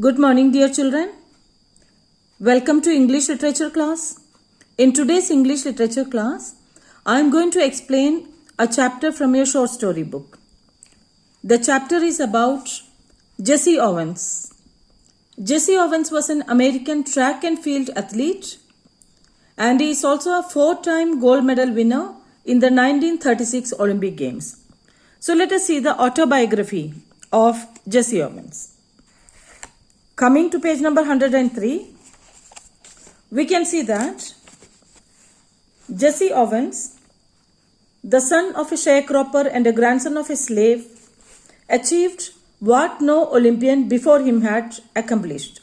Good morning, dear children. Welcome to English Literature class. In today's English Literature class, I am going to explain a chapter from your short story book. The chapter is about Jesse Owens. Jesse Owens was an American track and field athlete, and he is also a 4-time gold medal winner in the 1936 Olympic Games. So let us see the autobiography of Jesse Owens. Coming to page number 103, we can see that Jesse Owens, the son of a sharecropper and a grandson of a slave, achieved what no Olympian before him had accomplished.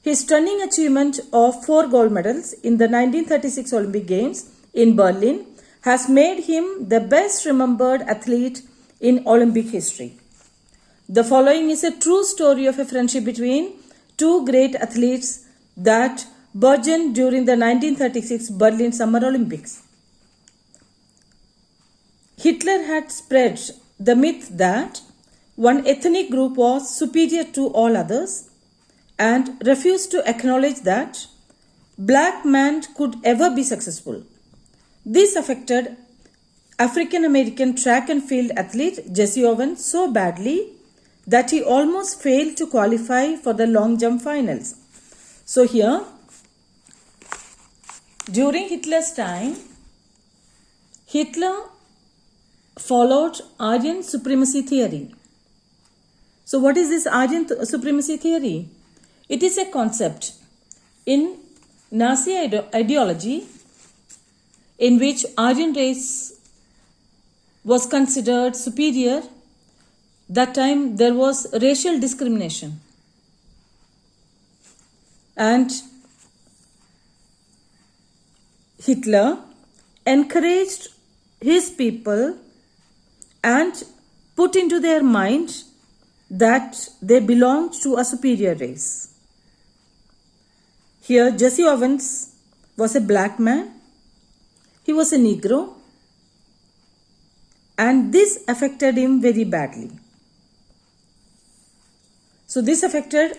His stunning achievement of 4 gold medals in the 1936 Olympic Games in Berlin has made him the best remembered athlete in Olympic history. The following is a true story of a friendship between two great athletes that burgeoned during the 1936 Berlin Summer Olympics. Hitler had spread the myth that one ethnic group was superior to all others and refused to acknowledge that black man could ever be successful. This affected African American track and field athlete Jesse Owens so badly that he almost failed to qualify for the long jump finals. So here, during Hitler's time, Hitler followed Aryan supremacy theory. So what is this Aryan supremacy theory? It is a concept in Nazi ideology in which Aryan race was considered superior. That time there was racial discrimination, and Hitler encouraged his people and put into their mind that they belonged to a superior race. Here Jesse Owens was a black man, he was a Negro, and this affected him very badly. So this affected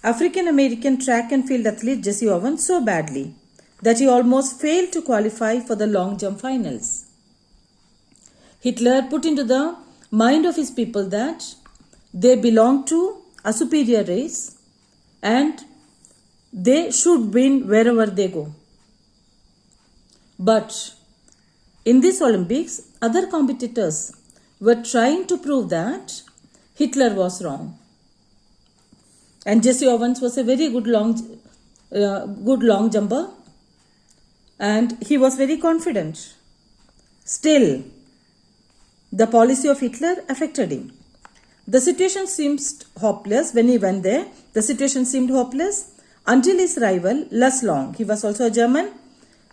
African American track and field athlete Jesse Owens so badly that he almost failed to qualify for the long jump finals. Hitler put into the mind of his people that they belong to a superior race and they should win wherever they go. But in this Olympics, other competitors were trying to prove that Hitler was wrong. And Jesse Owens was a very good long jumper, and he was very confident. Still, the policy of Hitler affected him. The situation seemed hopeless when he went there. The situation seemed hopeless until his rival, Long, he was also a German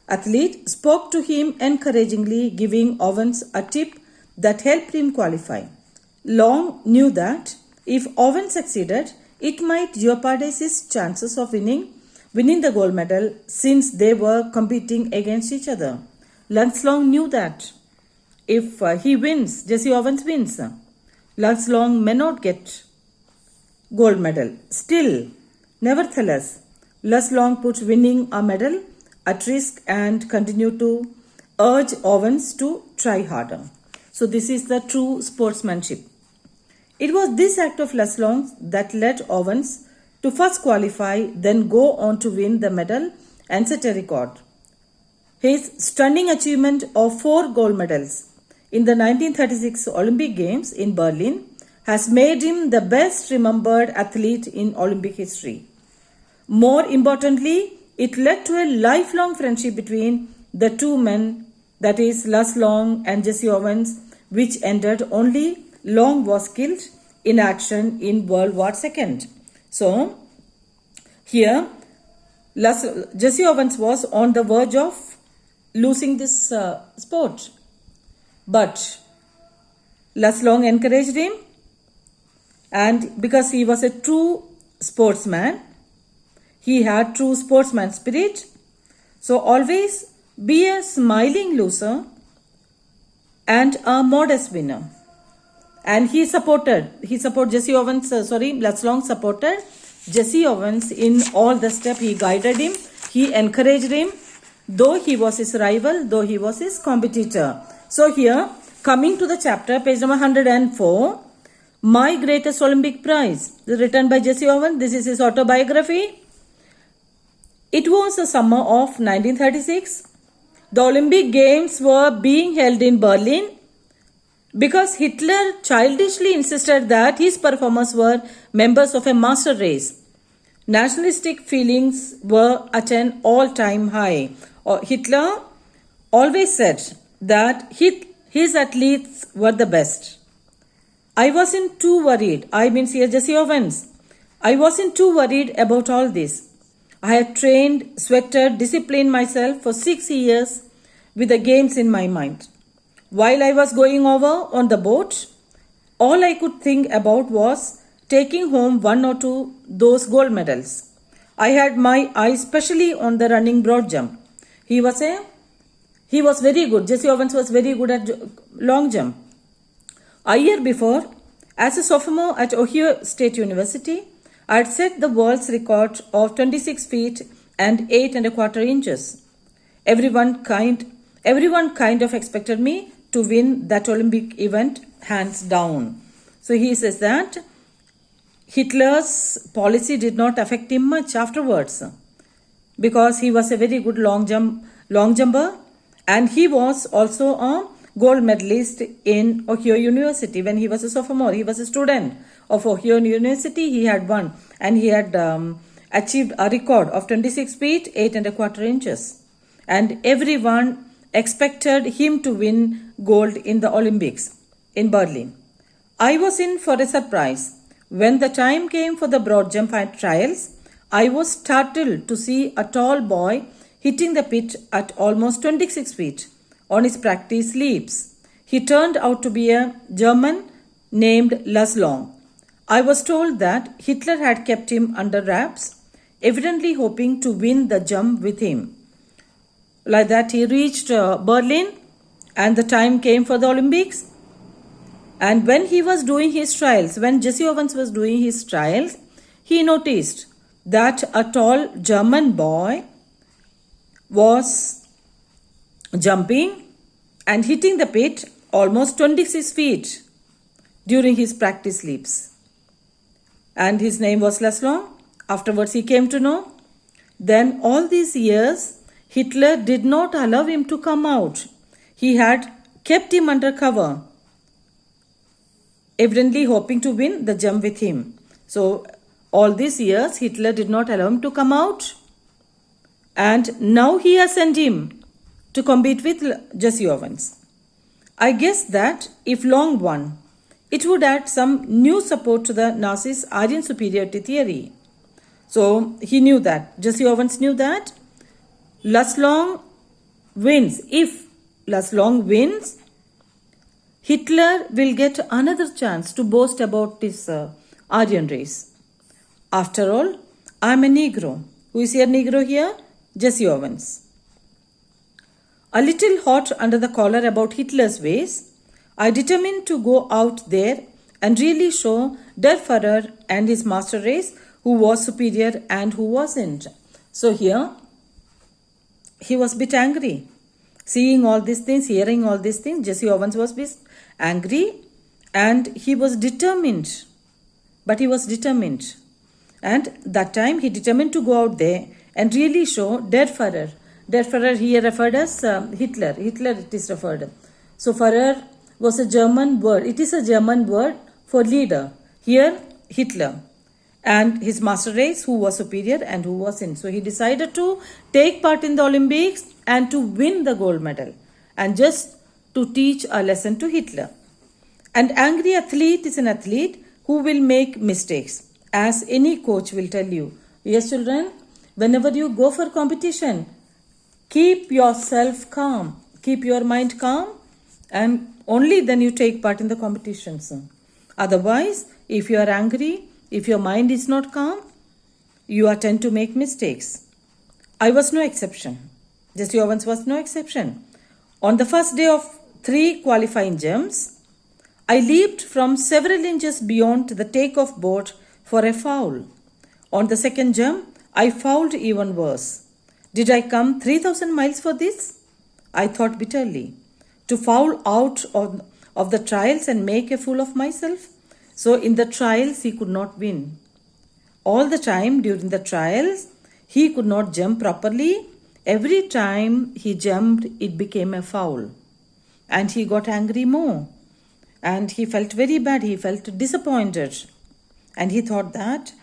athlete, spoke to him encouragingly, giving Owens a tip that helped him qualify. Long knew that if Owens succeeded, it might jeopardize his chances of winning the gold medal since they were competing against each other. Long knew that if he wins, Jesse Owens wins, Long may not get gold medal. Still, nevertheless, Long put winning a medal at risk and continued to urge Owens to try harder. So this is the true sportsmanship. It was this act of Long that led Owens to first qualify, then go on to win the medal and set a record. His stunning achievement of 4 gold medals in the 1936 Olympic Games in Berlin has made him the best remembered athlete in Olympic history. More importantly, it led to a lifelong friendship between the two men, that is Long and Jesse Owens, which ended only Long was killed in action in World War II. So, here Jesse Owens was on the verge of losing this sport. But Long encouraged him, and because he was a true sportsman, he had true sportsman spirit. So always be a smiling loser and a modest winner. And Laszlo supported Jesse Owens in all the steps. He guided him, he encouraged him, though he was his rival, though he was his competitor. So here, coming to the chapter, page number 104, My Greatest Olympic Prize, written by Jesse Owens. This is his autobiography. It was the summer of 1936. The Olympic Games were being held in Berlin because Hitler childishly insisted that his performers were members of a master race. Nationalistic feelings were at an all-time high. Hitler always said that his athletes were the best. I wasn't too worried. I mean, here Jesse Owens. I wasn't too worried about all this. I had trained, sweated, disciplined myself for 6 years with the games in my mind. While I was going over on the boat, all I could think about was taking home 1 or 2 those gold medals. I had my eye specially on the running broad jump. He was very good. Jesse Owens was very good at long jump. A year before, as a sophomore at Ohio State University, I had set the world's record of 26 feet and 8 1/4 inches. Everyone kind of expected me to win that Olympic event hands down. So he says that Hitler's policy did not affect him much afterwards because he was a very good long jumper, and he was also a gold medalist in Ohio University when he was a sophomore. He was a student of Ohio University. He had won, and he had achieved a record of 26 feet 8 1/4 inches, and everyone expected him to win gold in the Olympics in Berlin. I was in for a surprise. When the time came for the broad jump trials, I was startled to see a tall boy hitting the pit at almost 26 feet on his practice leaps. He turned out to be a German named Laszlo. I was told that Hitler had kept him under wraps, evidently hoping to win the jump with him. Like that, he reached Berlin, and the time came for the Olympics. And when he was doing his trials, when Jesse Owens was doing his trials, he noticed that a tall German boy was jumping and hitting the pit almost 26 feet during his practice leaps. And his name was Laszlo. Afterwards, he came to know. Then all these years, Hitler did not allow him to come out. He had kept him under cover, evidently hoping to win the jump with him. So all these years, Hitler did not allow him to come out. And now he has sent him to compete with Jesse Owens. I guess that if Long won, it would add some new support to the Nazis' Aryan superiority theory. So he knew that. Jesse Owens knew that Laszlo wins. If Laszlo wins, Hitler will get another chance to boast about this Aryan race. After all, I am a Negro. Who is here Negro here? Jesse Owens. A little hot under the collar about Hitler's ways, I determined to go out there and really show Der Führer and his master race who was superior and who wasn't. So here, he was a bit angry. Seeing all these things, hearing all these things, Jesse Owens was a bit angry, and he was determined. But he was determined. And that time he determined to go out there and really show Der Führer. Der Führer here referred as Hitler. Hitler it is referred. So Führer was a German word. It is a German word for leader. Here Hitler. And his master race who was superior and who wasn't. So he decided to take part in the Olympics and to win the gold medal. And just to teach a lesson to Hitler. An angry athlete is an athlete who will make mistakes. As any coach will tell you. Yes, children, whenever you go for competition, keep yourself calm. Keep your mind calm, and only then you take part in the competitions. Otherwise, if you are angry, if your mind is not calm, you tend to make mistakes. I was no exception. Jesse Owens was no exception. On the first day of 3 qualifying jumps, I leaped from several inches beyond the take-off board for a foul. On the second jump, I fouled even worse. Did I come 3,000 miles for this? I thought bitterly. To foul out of the trials and make a fool of myself? So in the trials, he could not win. All the time during the trials, he could not jump properly. Every time he jumped, it became a foul. And he got angry more. And he felt very bad. He felt disappointed. And he thought that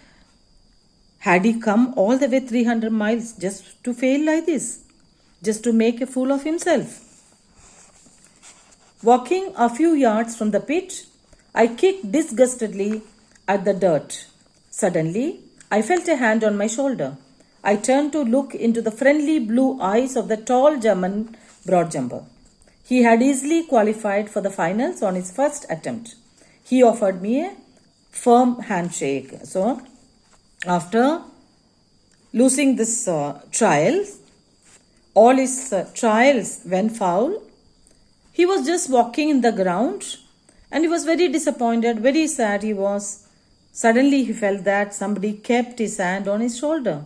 had he come all the way 300 miles just to fail like this, just to make a fool of himself? Walking a few yards from the pit, I kicked disgustedly at the dirt. Suddenly, I felt a hand on my shoulder. I turned to look into the friendly blue eyes of the tall German broad jumper. He had easily qualified for the finals on his first attempt. He offered me a firm handshake. So, after losing this trial, all his trials went foul. He was just walking in the ground and he was very disappointed, very sad he was. Suddenly he felt that somebody kept his hand on his shoulder.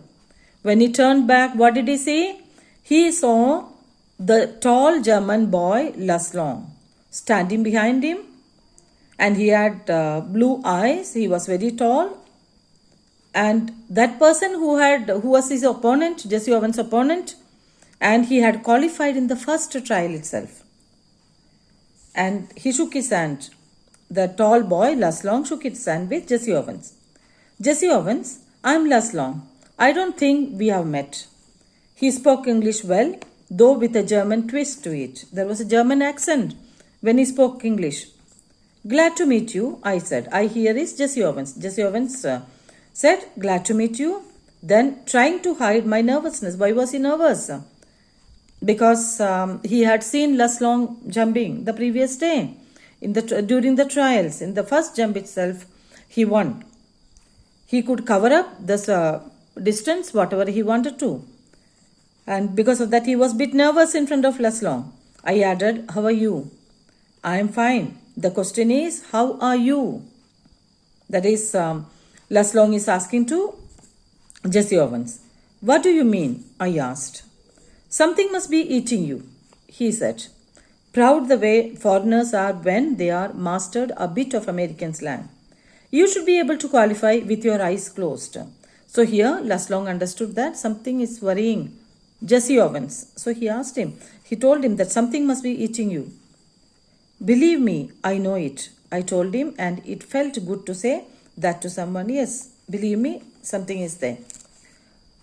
When he turned back, what did he see? He saw the tall German boy, Laszlo, standing behind him. And he had blue eyes. He was very tall. And that person who was his opponent, Jessie Owens' opponent, and he had qualified in the first trial itself. And he shook his hand. The tall boy, Laszlo, shook his hand with Jessie Owens. Jessie Owens, I'm Laszlo. I don't think we have met. He spoke English well, though with a German twist to it. There was a German accent when he spoke English. Glad to meet you, I said. I hear is Jessie Owens. Jessie Owens said, glad to meet you. Then trying to hide my nervousness. Why was he nervous? Because he had seen Laszlo jumping the previous day during the trials. In the first jump itself, he won. He could cover up this distance, whatever he wanted to. And because of that, he was a bit nervous in front of Laszlo. I added, how are you? I am fine. The question is, how are you? That is, Laszlo is asking to Jessie Owens. What do you mean? I asked. Something must be eating you, he said. Proud the way foreigners are when they are mastered a bit of American slang. You should be able to qualify with your eyes closed. So here, Laszlo understood that something is worrying Jessie Owens. So he asked him. He told him that something must be eating you. Believe me, I know it, I told him, and it felt good to say that to someone. Yes, believe me, something is there.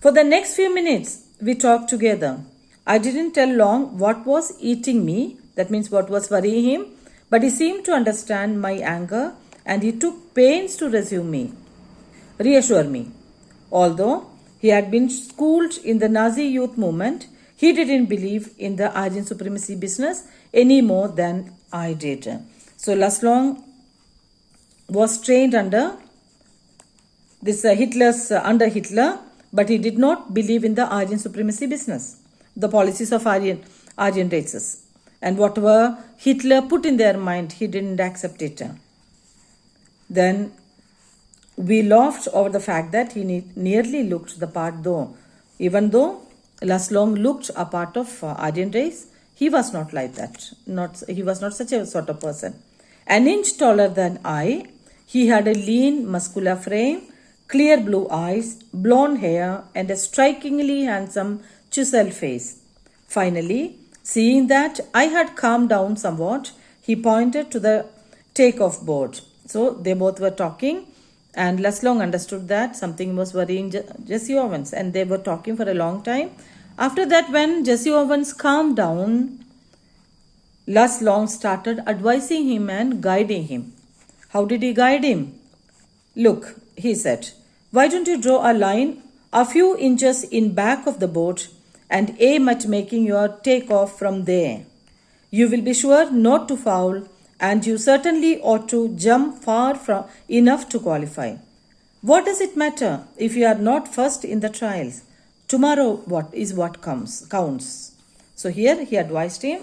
For the next few minutes, we talked together. I didn't tell long what was eating me, that means what was worrying him, but he seemed to understand my anger and he took pains to reassure me. Although he had been schooled in the Nazi youth movement, he didn't believe in the Aryan supremacy business any more than I did. So Laszlo was trained under Hitler, but he did not believe in the Aryan supremacy business, the policies of Aryan races. And whatever Hitler put in their mind, he didn't accept it. Then we laughed over the fact that he nearly looked the part though. Even though Laszlo looked a part of Aryan race, he was not like that. He was not such a sort of person. An inch taller than I, he had a lean, muscular frame, clear blue eyes, blonde hair, and a strikingly handsome chiseled face. Finally, seeing that I had calmed down somewhat, he pointed to the take-off board. So they both were talking, and Laszlo understood that something was worrying Jessie Owens, and they were talking for a long time. After that, when Jessie Owens calmed down, Laszlo started advising him and guiding him. How did he guide him? Look, he said, why don't you draw a line a few inches in back of the boat and aim at making your takeoff from there? You will be sure not to foul, and you certainly ought to jump far enough to qualify. What does it matter if you are not first in the trials? Tomorrow what counts. So here he advised him,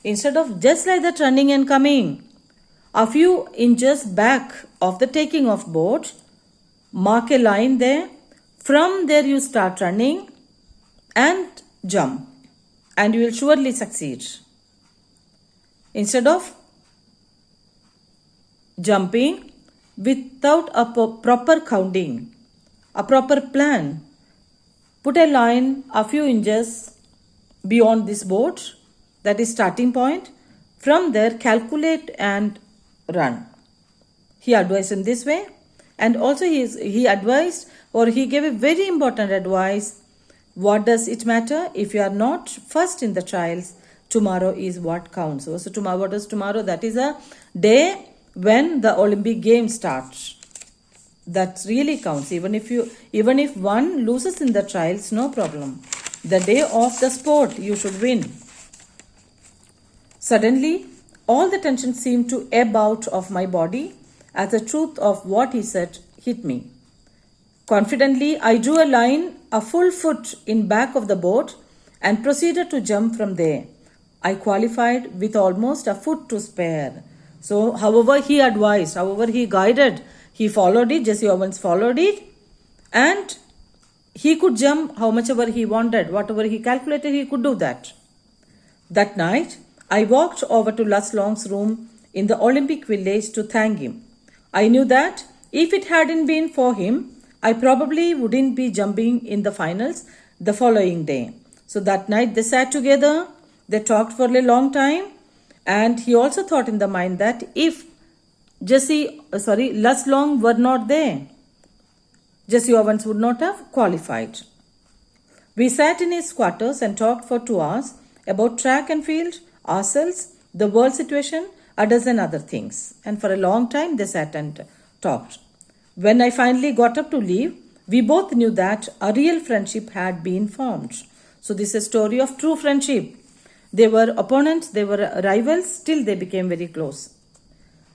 instead of just like that running and coming, A few inches back of the taking off board, mark a line there. From there you start running and jump, and you will surely succeed. Instead of jumping without a proper counting, a proper plan, put a line a few inches beyond this board, that is starting point. From there calculate and run. He advised in this way, and also he advised, or he gave a very important advice. What does it matter if you are not first in the trials? Tomorrow is what counts. So tomorrow, what is tomorrow? That is a day when the Olympic Games starts. That really counts. Even if one loses in the trials, no problem. The day of the sport, you should win. Suddenly, all the tension seemed to ebb out of my body as the truth of what he said hit me. Confidently, I drew a line a full foot in back of the board and proceeded to jump from there. I qualified with almost a foot to spare. So, however he advised, however he guided, he followed it. Jessie Owens followed it, and he could jump how much ever he wanted. Whatever he calculated, he could do that. That night, I walked over to Les Long's room in the Olympic Village to thank him. I knew that if it hadn't been for him, I probably wouldn't be jumping in the finals the following day. So that night they sat together, they talked for a long time, and he also thought in the mind that if Les Long were not there, Jessie Owens would not have qualified. We sat in his quarters and talked for 2 hours about track and field, ourselves, the world situation, a dozen other things. And for a long time they sat and talked. When I finally got up to leave, we both knew that a real friendship had been formed. So this is a story of true friendship. They were opponents, they were rivals, still they became very close.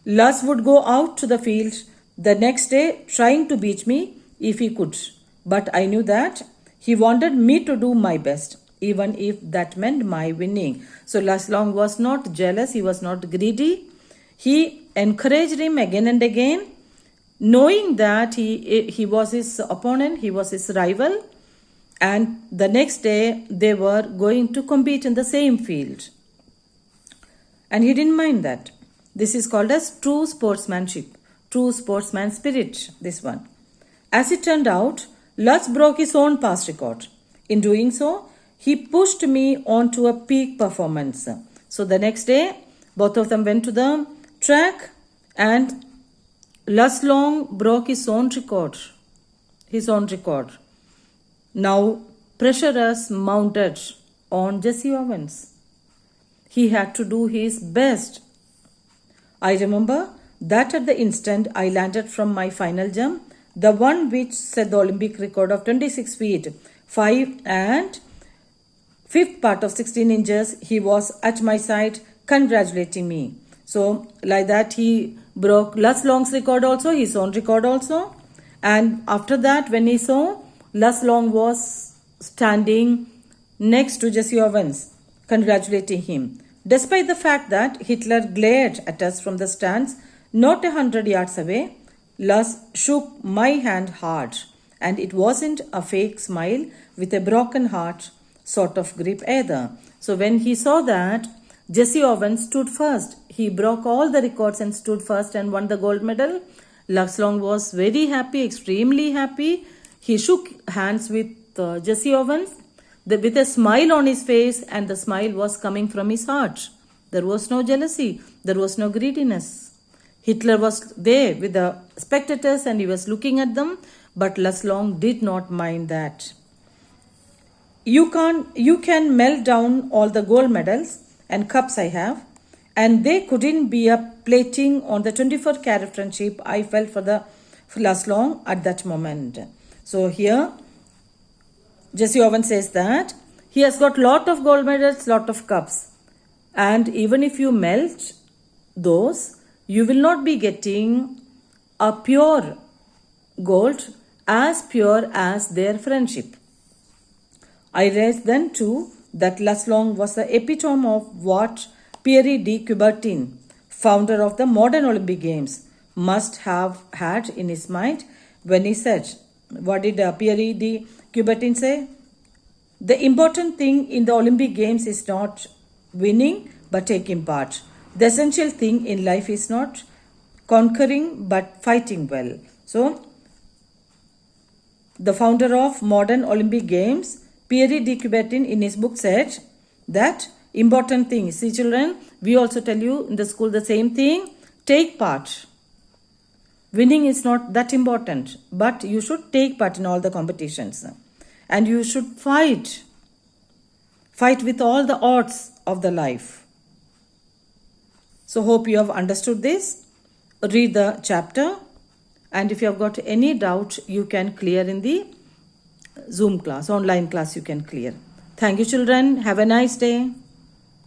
Les would go out to the field the next day trying to beat me if he could. But I knew that he wanted me to do my best, even if that meant my winning. So Les Long was not jealous, he was not greedy. He encouraged him again and again, knowing that he was his opponent, he was his rival, and the next day they were going to compete in the same field. And he didn't mind that. This is called as true sportsmanship, true sportsman spirit, this one. As it turned out, Les broke his own past record. In doing so, he pushed me onto a peak performance. So the next day, both of them went to the track, and Les Long broke his own record. Now, pressure has mounted on Jessie Owens. He had to do his best. I remember that at the instant I landed from my final jump, the one which set the Olympic record of 26 feet, 5 and 5th part of 16 inches, he was at my side congratulating me. So like that he broke Les Long's record also, his own record also. And after that, when he saw Les Long was standing next to Jessie Owens, congratulating him. Despite the fact that Hitler glared at us from the stands, not 100 yards away, Les shook my hand hard, and it wasn't a fake smile with a broken heart sort of grip either. So when he saw that Jessie Owens stood first, he broke all the records and stood first and won the gold medal, Les Long was very happy, extremely happy. He shook hands with Jessie Owens with a smile on his face, and the smile was coming from his heart. There was no jealousy, there was no greediness. Hitler was there with the spectators and he was looking at them, but Les Long did not mind that. You can melt down all the gold medals and cups I have, and they couldn't be a plating on the 24-carat friendship I felt for Les Long at that moment. So here, Jessie Owens says that he has got lot of gold medals, lot of cups, and even if you melt those, you will not be getting a pure gold as pure as their friendship. I realized then too that Les Long was the epitome of what Pierre de Coubertin founder of the modern Olympic Games, must have had in his mind when he said, what did Pierre de Coubertin say? The important thing in the Olympic Games is not winning but taking part. The essential thing in life is not conquering but fighting well. So, the founder of modern Olympic Games, Pierre de Coubertin, in his book said that important thing. See children, we also tell you in the school the same thing. Take part. Winning is not that important, but you should take part in all the competitions. And you should fight. Fight with all the odds of the life. So hope you have understood this. Read the chapter. And if you have got any doubt, you can clear in the Zoom class, online class you can clear. Thank you children. Have a nice day.